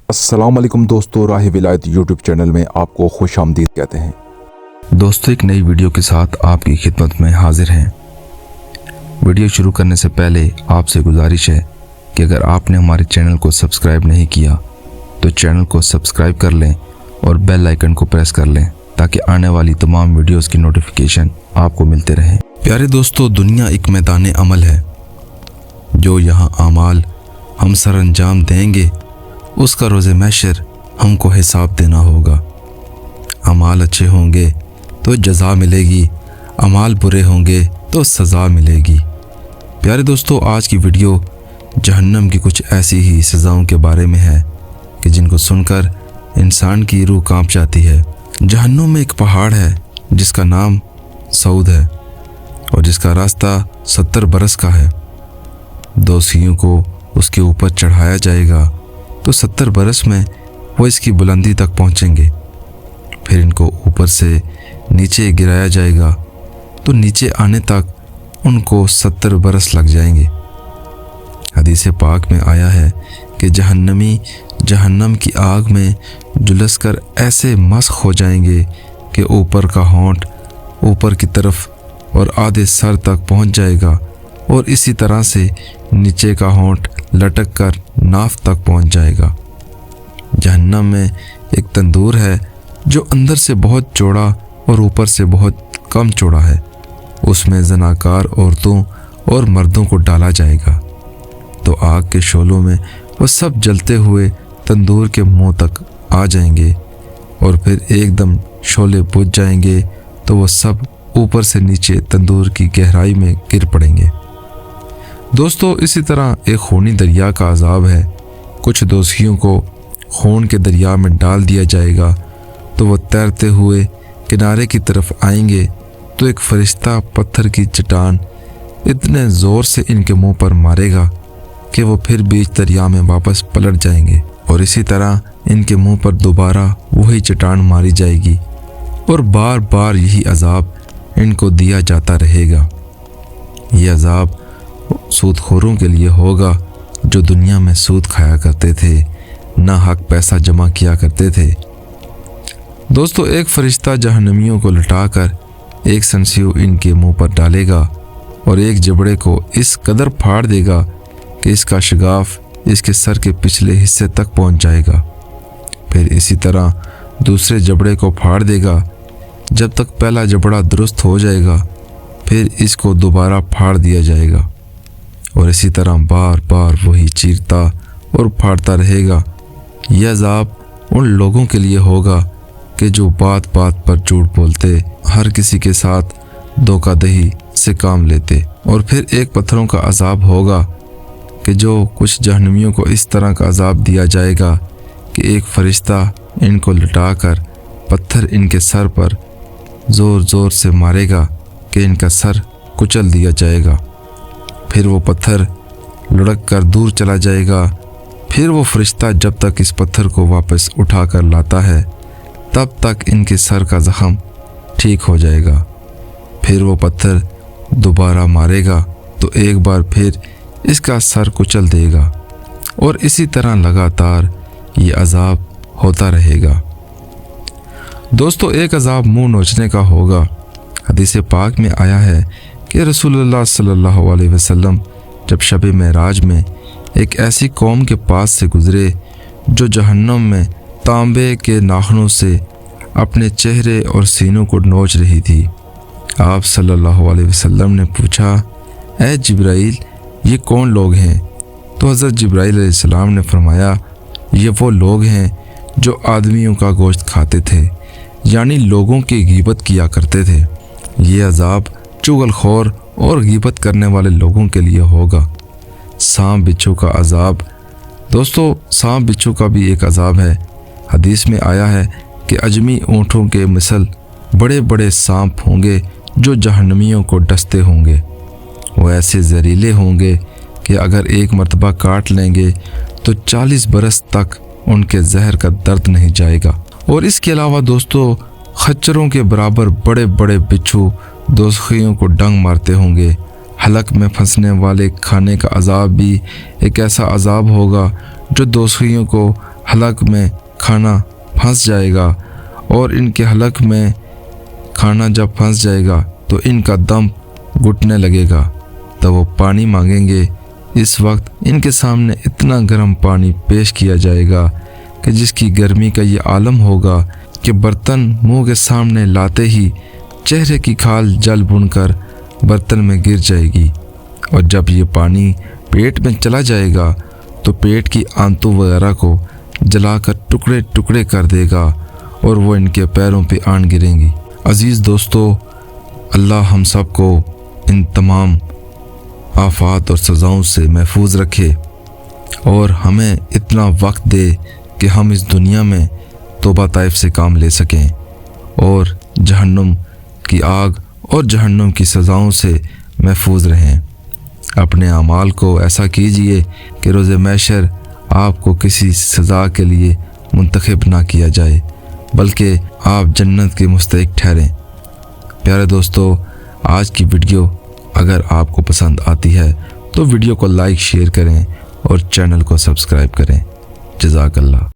अस्सलाम वालेकुम दोस्तों, राह विलायत यूट्यूब चैनल में आपको खुश आमदीद कहते हैं। दोस्तों, एक नई वीडियो के साथ आपकी खिदमत में हाजिर हैं। वीडियो शुरू करने से पहले आपसे गुजारिश है कि अगर आपने हमारे चैनल को सब्सक्राइब नहीं किया तो चैनल को सब्सक्राइब कर लें और बेल आइकन को प्रेस कर लें ताकि आने वाली तमाम वीडियोस की नोटिफिकेशन आपको मिलते रहें। प्यारे दोस्तों, दुनिया एक मैदान अमल है। जो यहाँ आमाल हम सर अंजाम देंगे उसका रोज़े महशर हमको हिसाब देना होगा। अमाल अच्छे होंगे तो जज़ा मिलेगी, अमाल बुरे होंगे तो सज़ा मिलेगी। प्यारे दोस्तों, आज की वीडियो जहन्नम की कुछ ऐसी ही सज़ाओं के बारे में है कि जिनको सुनकर इंसान की रूह कांप जाती है। जहन्नुम में एक पहाड़ है जिसका नाम सऊद है और जिसका रास्ता 70 बरस का है। दो सियों को उसके ऊपर चढ़ाया जाएगा तो 70 बरस में वो इसकी बुलंदी तक पहुंचेंगे। फिर इनको ऊपर से नीचे गिराया जाएगा तो नीचे आने तक उनको 70 बरस लग जाएंगे। हदीस पाक में आया है कि जहन्नमी जहन्नम की आग में झुलस कर ऐसे मस्क हो जाएंगे कि ऊपर का होंठ ऊपर की तरफ और आधे सर तक पहुंच जाएगा और इसी तरह से नीचे का होंठ लटक कर नाफ तक पहुंच जाएगा। जहन्नम में एक तंदूर है जो अंदर से बहुत चौड़ा और ऊपर से बहुत कम चौड़ा है। उसमें जनाकार औरतों और मर्दों को डाला जाएगा तो आग के शोलों में वो सब जलते हुए तंदूर के मुंह तक आ जाएंगे और फिर एकदम शोले बुझ जाएंगे तो वो सब ऊपर से नीचे तंदूर की गहराई में गिर पड़ेंगे। दोस्तों, इसी तरह एक खूनी दरिया का अजाब है। कुछ दोषियों को खून के दरिया में डाल दिया जाएगा तो वो तैरते हुए किनारे की तरफ आएंगे तो एक फरिश्ता पत्थर की चट्टान इतने ज़ोर से इनके मुंह पर मारेगा कि वो फिर बीच दरिया में वापस पलट जाएंगे और इसी तरह इनके मुंह पर दोबारा वही चट्टान मारी जाएगी और बार बार यही अजाब इनको दिया जाता रहेगा। ये अजाब सूदखोरों के लिए होगा जो दुनिया में सूद खाया करते थे, ना हक पैसा जमा किया करते थे। दोस्तों, एक फरिश्ता जहन्नमियों को लटाकर एक संसियो इनके मुंह पर डालेगा और एक जबड़े को इस कदर फाड़ देगा कि इसका शगाफ इसके सर के पिछले हिस्से तक पहुंच जाएगा। फिर इसी तरह दूसरे जबड़े को फाड़ देगा जब तक पहला जबड़ा दुरुस्त हो जाएगा। फिर इसको दोबारा फाड़ दिया जाएगा और इसी तरह बार बार वही चीरता और फाड़ता रहेगा। यह अज़ाब उन लोगों के लिए होगा कि जो बात बात पर झूठ बोलते, हर किसी के साथ धोखाधड़ी से काम लेते। और फिर एक पत्थरों का अज़ाब होगा कि जो कुछ जहन्नमियों को इस तरह का अज़ाब दिया जाएगा कि एक फरिश्ता इनको लटाकर पत्थर इनके सर पर ज़ोर ज़ोर से मारेगा कि इनका सर कुचल दिया जाएगा। फिर वो पत्थर लुढ़क कर दूर चला जाएगा। फिर वो फरिश्ता जब तक इस पत्थर को वापस उठा कर लाता है तब तक इनके सर का ज़ख्म ठीक हो जाएगा। फिर वो पत्थर दोबारा मारेगा तो एक बार फिर इसका सर कुचल देगा और इसी तरह लगातार ये अज़ाब होता रहेगा। दोस्तों, एक अज़ाब मुंह नोचने का होगा। हदीस पाक में आया है कि रसूलुल्लाह सल्लल्लाहु अलैहि वसल्लम जब शब मेराज में एक ऐसी कौम के पास से गुजरे जो जहन्नम में तांबे के नाखूनों से अपने चेहरे और सीनों को नोच रही थी। आप सल्लल्लाहु अलैहि वसल्लम ने पूछा, ऐ जिब्राइल, ये कौन लोग हैं? तो हज़रत जिब्राइल अलैहिस्सलाम ने फरमाया, ये वो लोग हैं जो आदमियों का गोश्त खाते थे, यानी लोगों की गीबत किया करते थे। ये अज़ाब चुगलखोर और गीबत करने वाले लोगों के लिए होगा। सांप बिच्छू का अज़ाब। दोस्तों, सांप बिच्छू का भी एक अज़ाब है। हदीस में आया है कि अजमी ऊँटों के मिसल बड़े बड़े सांप होंगे जो जहन्नमियों को डसते होंगे। वो ऐसे जहरीले होंगे कि अगर एक मर्तबा काट लेंगे तो 40 बरस तक उनके जहर का दर्द नहीं जाएगा। और इसके अलावा दोस्तों, खच्चरों के बराबर बड़े बड़े बिच्छू दोज़खियों को डंग मारते होंगे। हलक में फंसने वाले खाने का अजाब भी एक ऐसा अजाब होगा जो दोषियों को हलक में खाना फंस जाएगा और इनके हलक में खाना जब फंस जाएगा तो इनका दम घुटने लगेगा। तब वो पानी मांगेंगे। इस वक्त इनके सामने इतना गर्म पानी पेश किया जाएगा कि जिसकी गर्मी का ये आलम होगा कि बर्तन मुंह के सामने लाते ही चेहरे की खाल जल बुनकर बर्तन में गिर जाएगी। और जब ये पानी पेट में चला जाएगा तो पेट की आंतों वगैरह को जलाकर टुकड़े टुकड़े कर देगा और वो इनके पैरों पे आन गिरेंगी। अज़ीज़ दोस्तों, अल्लाह हम सब को इन तमाम आफात और सज़ाओं से महफूज रखे और हमें इतना वक्त दे कि हम इस दुनिया में तौबा ताइफ से काम ले सकें और जहन्नुम की आग और जहन्नुम की सज़ाओं से महफूज रहें। अपने अमाल को ऐसा कीजिए कि रोज़े महशर आपको किसी सज़ा के लिए मुंतखब ना किया जाए, बल्कि आप जन्नत के मुस्तहिक ठहरें। प्यारे दोस्तों, आज की वीडियो अगर आपको पसंद आती है तो वीडियो को लाइक शेयर करें और चैनल को सब्सक्राइब करें। जज़ाकल्लाह।